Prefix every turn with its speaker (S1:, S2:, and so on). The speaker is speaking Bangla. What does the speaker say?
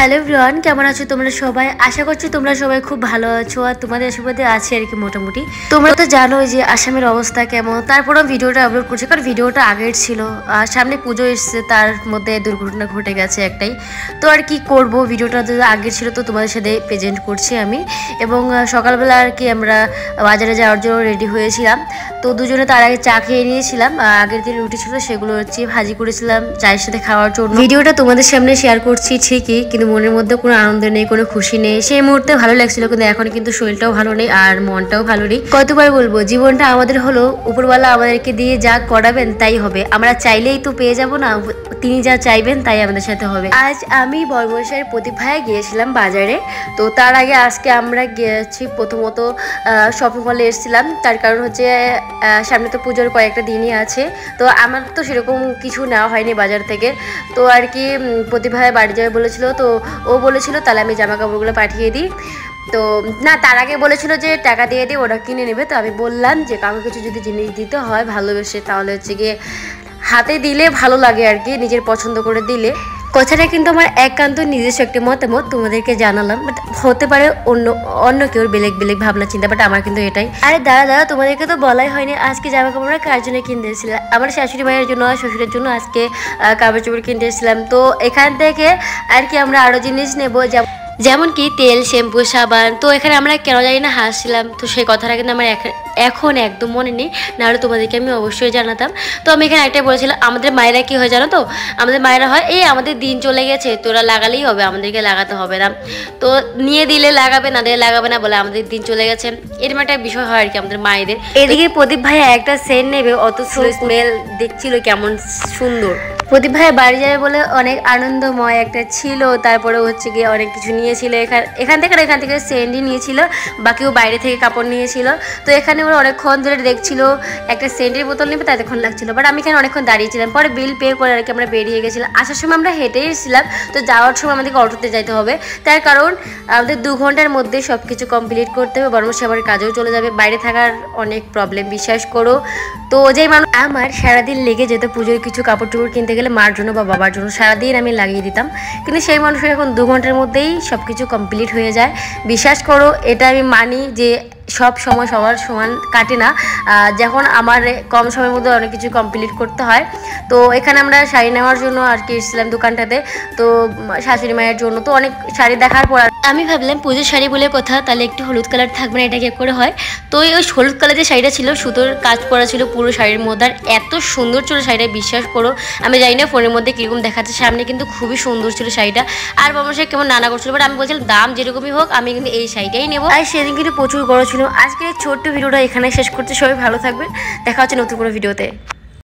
S1: হ্যালো এভরিওয়ান, কেমন আছো তোমরা সবাই? আশা করছি তোমরা সবাই খুব ভালো আছো আর তোমাদের আশীর্বাদে আছে আর কি মোটামুটি। তোমরা তো জানো যে আসামের অবস্থা কেমন, তারপরে ভিডিওটা আপলোড করছি কারণ ভিডিওটা আগের ছিল আর সামনে পুজো এসছে, তার মধ্যে দুর্ঘটনা ঘটে গেছে একটাই। তো আর কি করব, ভিডিওটা যদি আগের ছিল তো তোমাদের সাথে প্রেজেন্ট করছি আমি। এবং সকালবেলা আর কি আমরা বাজারে যাওয়ার জন্য রেডি হয়েছিলাম। তো দুজনে তার আগে চা খেয়ে নিয়েছিলাম, আগের দিন রুটি ছিল সেগুলো হচ্ছে ভাজি করেছিলাম চায়ের সাথে খাওয়ার জন্য। ভিডিওটা তোমাদের সামনে শেয়ার করছি ঠিকই, কিন্তু মনের মধ্যে কোনো আনন্দ নেই, কোনো খুশি নেই। সেই মুহূর্তে ভালো লাগছিল, কিন্তু এখন কিন্তু শরীরটাও ভালো নেই আর মনটাও ভালো নেই। কতবার বলবো, জীবনটা আমাদের হলো, উপরওয়ালা আমাদেরকে দিয়ে যা করাবেন তাই হবে। আমরা চাইলেই তো পেয়ে যাব না, তিনি যা চাইবেন তাই আমাদের সাথে হবে। আজ আমি বর্মশাইয়ের প্রতিভায় গিয়েছিলাম বাজারে। তো তার আগে আজকে আমরা গিয়েছি প্রথমত শপিং মলে এসেছিলাম, তার কারণ হচ্ছে সামনে তো পুজোর কয়েকটা দিনই আছে। তো আমার তো সেরকম কিছু নেওয়া হয়নি বাজার থেকে। তো আর কি প্রতিভায় বাড়ি যাবে বলেছিল, তো ও বলেছিল তাহলে আমি জামা কাপড়গুলো পাঠিয়ে দিই। তো না, তার আগে বলেছিল যে টাকা দিয়ে দিই, ওরা কিনে নেবে। তো আমি বললাম যে কাউকে কিছু যদি জিনিস দিতে হয় ভালোবেসে, তাহলে হচ্ছে গিয়ে হাতে দিলে ভালো লাগে আর কি, নিজের পছন্দ করে দিলে। কথাটা কিন্তু আমার একান্ত নিজস্ব একটি মতামত, তোমাদেরকে জানালাম। বাট হতে পারে অন্য কেউ বেলেগ বেলেগ ভাবনা চিন্তা, বাট আমার কিন্তু এটাই। আরে দাঁড়া, তোমাদেরকে তো বলাই হয়নি আজকে জামা কাপড় কার জন্য কিনতে এসেছিলাম। আমার শাশুড়ি মায়ের জন্য আর শ্বশুরের জন্য আজকে কাপড় চোপড় কিনতে এসেছিলাম। তো এখান থেকে আর কি আমরা আরও জিনিস নেবো, যেমন কি তেল, শ্যাম্পু, সাবান। তো এখানে আমরা কেন জানি না হাসছিলাম, তো সেই কথাটা কিন্তু আমার এখন একদম মনে নেই, নাহলে তোমাদেরকে আমি অবশ্যই জানাতাম। তো আমি এখানে একটাই বলেছিলাম, আমাদের মায়েরা কি হয় জানো তো, আমাদের মায়েরা হয় এই আমাদের দিন চলে গেছে, তোরা লাগালেই হবে, আমাদেরকে লাগাতে হবে না। তো নিয়ে দিলে লাগাবে, না দিলে লাগাবে না, বলে আমাদের দিন চলে গেছে, এরকম একটা বিষয় হয় আর কি আমাদের মায়েদের। এদিকে প্রদীপ ভাইয়া একটা সেন্ট নেবে, অত স্মেল দেখছিল কেমন সুন্দর। প্রদীপ ভাই বাড়ি যাবে বলে অনেক আনন্দময় একটা ছিল। তারপরে হচ্ছে গিয়ে অনেক কিছু নিয়েছিল, এখান থেকে সেন্ডই নিয়েছিল, বাকিও বাইরে থেকে কাপড় নিয়েছিল। তো এখানে ওরা অনেকক্ষণ ধরে দেখছিল একটা সেন্টের বোতল নেবে, ততক্ষণ লাগছিল। বাট আমি এখানে অনেকক্ষণ দাঁড়িয়েছিলাম, পরে বিল পে করে আর কি আমরা বেরিয়ে গেছিলাম। আসার সময় আমরা হেঁটে এসেছিলাম, তো যাওয়ার সময় আমাদেরকে অটোতে যেতে হবে, তার কারণ আমাদের 2 ঘন্টার মধ্যে সব কিছু কমপ্লিট করতে হবে, বরং সে আবার কাজেও চলে যাবে। বাইরে থাকার অনেক প্রবলেম, বিশ্বাস করো। তো যেই মানুষ আমার সারাদিন লেগে যেত পুজোর কিছু কাপড় টুপড় কিনতে গেলে, মার জন্য বা বাবার জন্য সারাদিন আমি লাগিয়ে দিতাম, কিন্তু সেই মানুষের এখন 2 ঘন্টার মধ্যেই সব কিছু কমপ্লিট হয়ে যায়। বিশ্বাস করো, এটা আমি মানি যে সব সময় সবার সমান কাটে না, যখন আমার কম সময়ের মধ্যে অনেক কিছু কমপ্লিট করতে হয়। তো এখানে আমরা শাড়ি নেওয়ার জন্য আর কি এসেছিলাম দোকানটাতে, তো শাশুড়ি মায়ের জন্য। তো অনেক শাড়ি দেখার পর আমি ভাবলাম পুজোর শাড়ি বলে কথা, তাহলে একটু হলুদ কালার থাকবে না, এটা কি করে হয়। তো ওই হলুদ কালার যে শাড়িটা ছিল, সুতোর কাজ করা ছিল পুরো শাড়ির মধ্যে, আর এত সুন্দর ছিল শাড়িটা, বিশ্বাস করো। আমি জানি না ফোনের মধ্যে কীরকম দেখাচ্ছে, সামনে কিন্তু খুবই সুন্দর ছিল শাড়িটা। আর বাবা কেমন নানা করছিল, বাট আমি বলছিলাম দাম যেরকমই হোক আমি কিন্তু এই শাড়িটাই নেবো। আর সেদিন কিন্তু প্রচুর গরম ছিল। আজকে ছোট্ট ভিডিওটা এখানে শেষ করতে, সবাই ভালো থাকবেন, দেখা হচ্ছে নতুন কোনো ভিডিওতে।